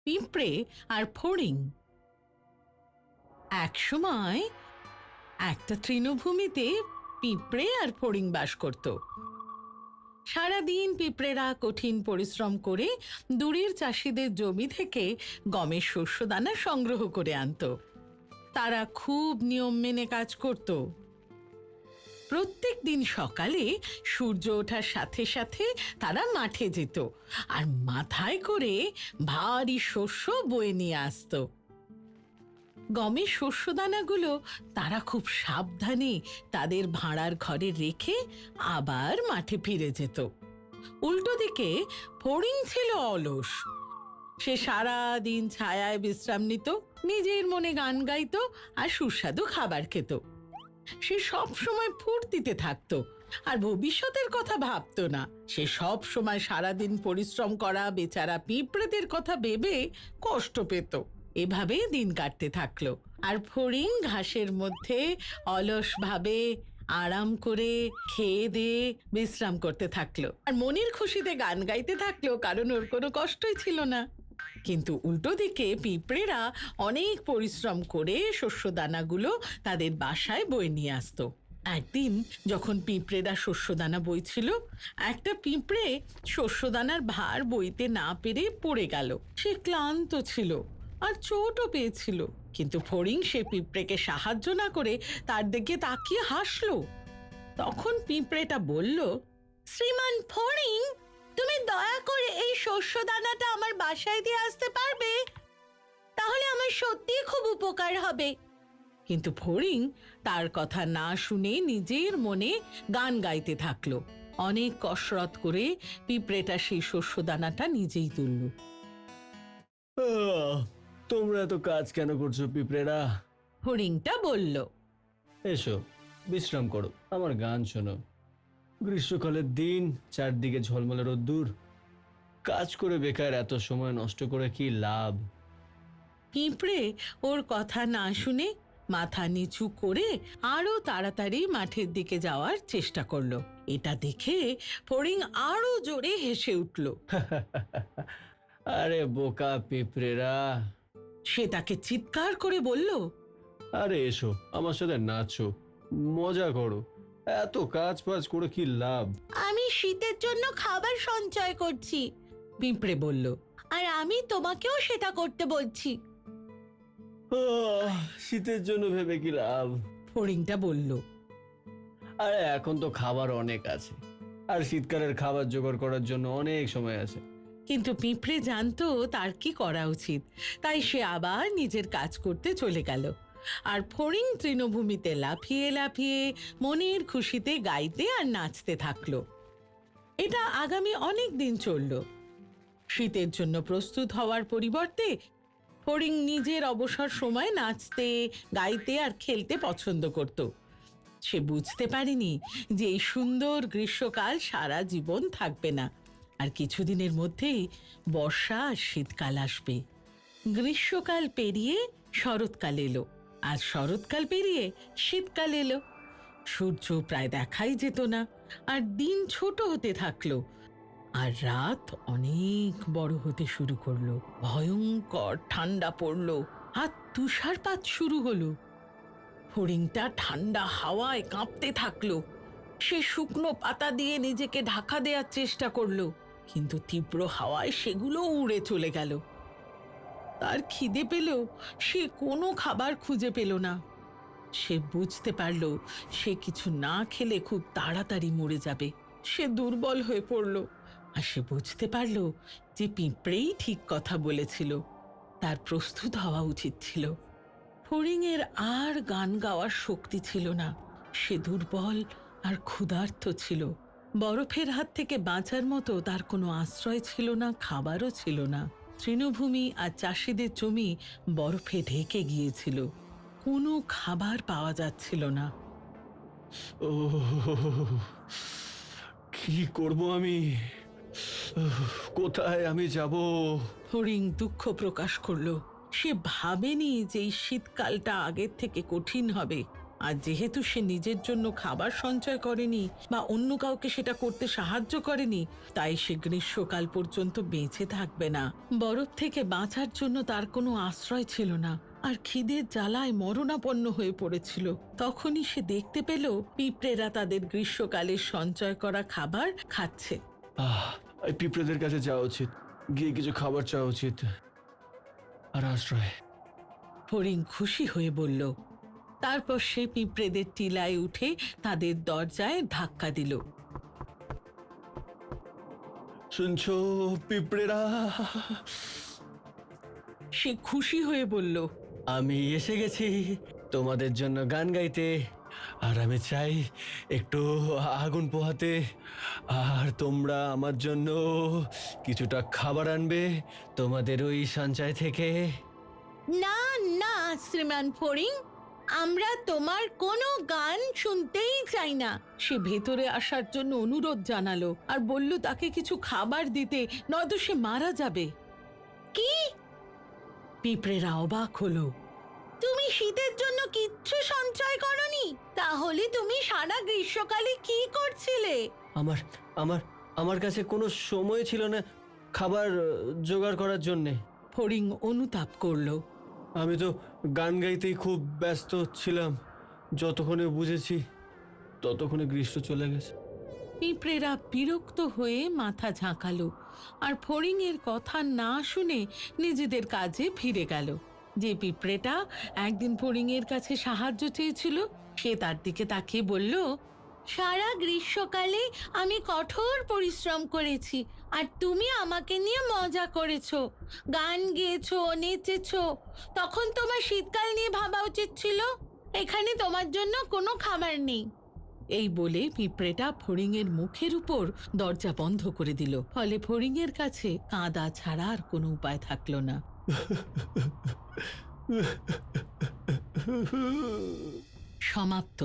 পিঁপড়ে আর ফড়িং। এক সময় একটা তৃণভূমিতে পিঁপড়ে আর ফড়িং বাস করত। সারাদিন পিঁপড়েরা কঠিন পরিশ্রম করে দূরের চাষিদের জমি থেকে গমের শস্যদানা সংগ্রহ করে আনত। তারা খুব নিয়ম মেনে কাজ করত। প্রত্যেক দিন সকালে সূর্য ওঠার সাথে সাথে তারা মাঠে যেত আর মাথায় করে ভারী শস্য বয়ে নিয়ে আসতো। গমের শস্যদানাগুলো তারা খুব সাবধানে তাদের ভাঁড়ার ঘরে রেখে আবার মাঠে ফিরে যেত। উল্টো দিকে ফড়িং ছিল অলস। সে সারা দিন ছায়ায় বিশ্রাম নিত, নিজের মনে গান গাইত আর সুস্বাদু খাবার খেত। সে সব সময় ফুর্তিতে থাকতো আর ভবিষ্যতের কথা ভাবতো না। সে সব সময় সারাদিন পরিশ্রম করা বেচারা পিঁপড়েদের কথা ভেবে কষ্ট পেত। এভাবে দিন কাটতে থাকলো আর ফড়িং ঘাসের মধ্যে অলসভাবে আরাম করে খেয়ে দিয়ে বিশ্রাম করতে থাকলো আর মনের খুশিতে গান গাইতে থাকলো, কারণ ওর কোনো কষ্টই ছিল না। কিন্তু উল্টো দিকে পিঁপড়েরা অনেক পরিশ্রম করে শস্যদানাগুলো তাদের বাসায় বয়ে নিয়ে আসতো। একদিন যখন পিঁপড়েরা শস্যদানা বইছিল, একটা পিঁপড়ে শস্যদানার ভার বইতে না পেরে পড়ে গেল। সে ক্লান্ত ছিল আর চোটও পেয়েছিল, কিন্তু ফড়িং সে পিঁপড়েকে সাহায্য না করে তার দিকে তাকিয়ে হাসলো। তখন পিঁপড়েটা বলল, শ্রীমান ফড়িং, তুমি দয়া করে এই শস্যদানাটা আমার বাসায় দিয়ে আসতে পারবে? তাহলে আমার সত্যিই খুব উপকার হবে। কিন্তু ফড়িং তার কথা না শুনে নিজের মনে গান গাইতে থাকলো। অনেক কসরত করে পিঁপড়েটা সেই শস্যদানাটা নিজেই তুলল। তোমরা এত কাজ কেন করছো পিঁপড়েরা? ফড়িংটা বলল, এসো বিশ্রাম করো, আমার গান শোনো। গ্রীষ্মকালের দিন, চারদিকে ঝলমলে রোদ্দুর, কাজ করে বেকার এত সময় নষ্ট করে কি লাভ? পিঁপড়ে ওর কথা না শুনে মাথা নিচু করে আরো তাড়াতাড়ি মাঠের দিকে যাওয়ার চেষ্টা করলো। এটা দেখে ফড়িং আরো জোরে হেসে উঠল। আরে বোকা পিঁপড়েরা! সে তাকে চিৎকার করে বলল, আরে এসো আমার সাথে নাচো, মজা করো। এত কাজ বাজ করে কি লাভ? আমি শীতের জন্য খাবার সঞ্চয় করছি, পিঁপড়ে বলল, আর আমি তোমাকেও সেটা করতে বলছি। শীতের জন্য ভেবে কি লাভ? ফড়িংটা বলল, আরে এখন তো খাবার অনেক আছে, আর শীতকালের খাবার জোগাড় করার জন্য অনেক সময় আছে। কিন্তু পিঁপড়ে জানতো তার কি করা উচিত, তাই সে আবার নিজের কাজ করতে চলে গেল। আর ফড়িং তৃণভূমিতে লাফিয়ে লাফিয়ে মনের খুশিতে গাইতে আর নাচতে থাকলো। এটা আগামী অনেক দিন চলল। শীতের জন্য প্রস্তুত হওয়ার পরিবর্তে ফড়িং নিজের অবসর সময় নাচতে, গাইতে আর খেলতে পছন্দ করত। সে বুঝতে পারেনি যে এই সুন্দর গ্রীষ্মকাল সারা জীবন থাকবে না, আর কিছুদিনের মধ্যেই বর্ষা আর শীতকাল আসবে। গ্রীষ্মকাল পেরিয়ে শরৎকাল এলো, আর শরৎকাল পেরিয়ে শীতকাল এলো। সূর্য প্রায় দেখাই যেত না, আর দিন ছোট হতে থাকলো, আর রাত অনেক বড় হতে শুরু করলো। ভয়ঙ্কর ঠান্ডা পড়লো আর তুষারপাত শুরু হলো। ফড়িংটা ঠান্ডা হাওয়ায় কাঁপতে থাকলো। সে শুকনো পাতা দিয়ে নিজেকে ঢাকা দেওয়ার চেষ্টা করলো, কিন্তু তীব্র হাওয়ায় সেগুলো উড়ে চলে গেল। তার খিদে পেলেও সে কোনো খাবার খুঁজে পেল না। সে বুঝতে পারল সে কিছু না খেলে খুব তাড়াতাড়ি মরে যাবে। সে দুর্বল হয়ে পড়ল, আর সে বুঝতে পারল যে পিঁপড়েই ঠিক কথা বলেছিল, তার প্রস্তুত হওয়া উচিত ছিল। ফড়িংয়ের আর গান গাওয়ার শক্তি ছিল না। সে দুর্বল আর ক্ষুধার্ত ছিল। বরফের হাত থেকে বাঁচার মতো তার কোনো আশ্রয় ছিল না, খাবারও ছিল না। তৃণভূমি আর চাষিদের জমি বরফে ঢেকে গিয়েছিল, কোনো খাবার পাওয়া যাচ্ছিল না। ও, কি করব আমি? কোথায় আমি যাব? ফড়িং দুঃখ প্রকাশ করলো। সে ভাবেনি যে এই শীতকালটা আগের থেকে কঠিন হবে। আর যেহেতু সে নিজের জন্য খাবার সঞ্চয় করেনি বা অন্য কাউকে সেটা করতে সাহায্য করেনি, তাই সে গ্রীষ্মকাল পর্যন্ত বেঁচে থাকবে না। বরফ থেকে বাঁচার জন্য তার কোনো আশ্রয় ছিল না, আর খিদের জ্বালায় মরণাপন্ন হয়ে পড়েছিল। তখনই সে দেখতে পেল পিঁপড়েরা তাদের গ্রীষ্মকালের সঞ্চয় করা খাবার খাচ্ছে। এই পিঁপড়েদের কাছে যাওয়া উচিত, গিয়ে কিছু খাবার চাওয়া উচিত আর আশ্রয়। ফড়িং খুশি হয়ে বলল। তারপর সে পিঁপড়েদের টিলায় উঠে তাদের দরজায় ধাক্কা দিল। শুনছো পিঁপড়েরা? সে খুশি হয়ে বলল, আমি এসে গেছি তোমাদের জন্য গান গাইতে, আর আমি চাই একটু আগুন পোহাতে, আর তোমরা আমার জন্য কিছুটা খাবার আনবে তোমাদের ওই সঞ্চয় থেকে। না না শ্রীমান ফড়িং, আমরা তোমার কোনো গান শুনতেই চাই না। সে ভেতরে আসার জন্য অনুরোধ জানালো আর বলল তাকে কিছু খাবার দিতে, নয়তো সে মারা যাবে। কি? পিঁপড়েরা অবাক হলো। তুমি শীতের জন্য কিচ্ছু সঞ্চয় করনি? তাহলে তুমি সারা গ্রীষ্মকালে কি করছিলে? আমার আমার আমার কাছে কোনো সময় ছিল না খাবার জোগাড় করার জন্যে। ফড়িং অনুতাপ করলো। আমি তো গান গাইতেই খুব ব্যস্ত ছিলাম, যতক্ষণে বুঝেছি ততক্ষণে গ্রীষ্ম চলে গেছে। পিঁপড়েরা বিরক্ত হয়ে মাথা ঝাঁকালো আর ফড়িংয়ের কথা না শুনে নিজেদের কাজে ফিরে গেল। যে পিঁপড়েটা একদিন ফড়িংয়ের কাছে সাহায্য চেয়েছিল, সে তার দিকে তাকিয়ে বলল, সারা গ্রীষ্মকালে আমি কঠোর পরিশ্রম করেছি, আর তুমি আমাকে নিয়ে মজা করেছো, গান গেয়েছো, নেচেছো। তখন তোমার শীতকাল নিয়ে ভাবা উচিত ছিল। এখানে তোমার জন্য কোনো খাবার নেই। এই বলে পিঁপড়েটা ফড়িংয়ের মুখের উপর দরজা বন্ধ করে দিল। ফলে ফড়িংয়ের কাছে কাঁদা ছাড়া আর কোনো উপায় থাকলো না। সমাপ্ত।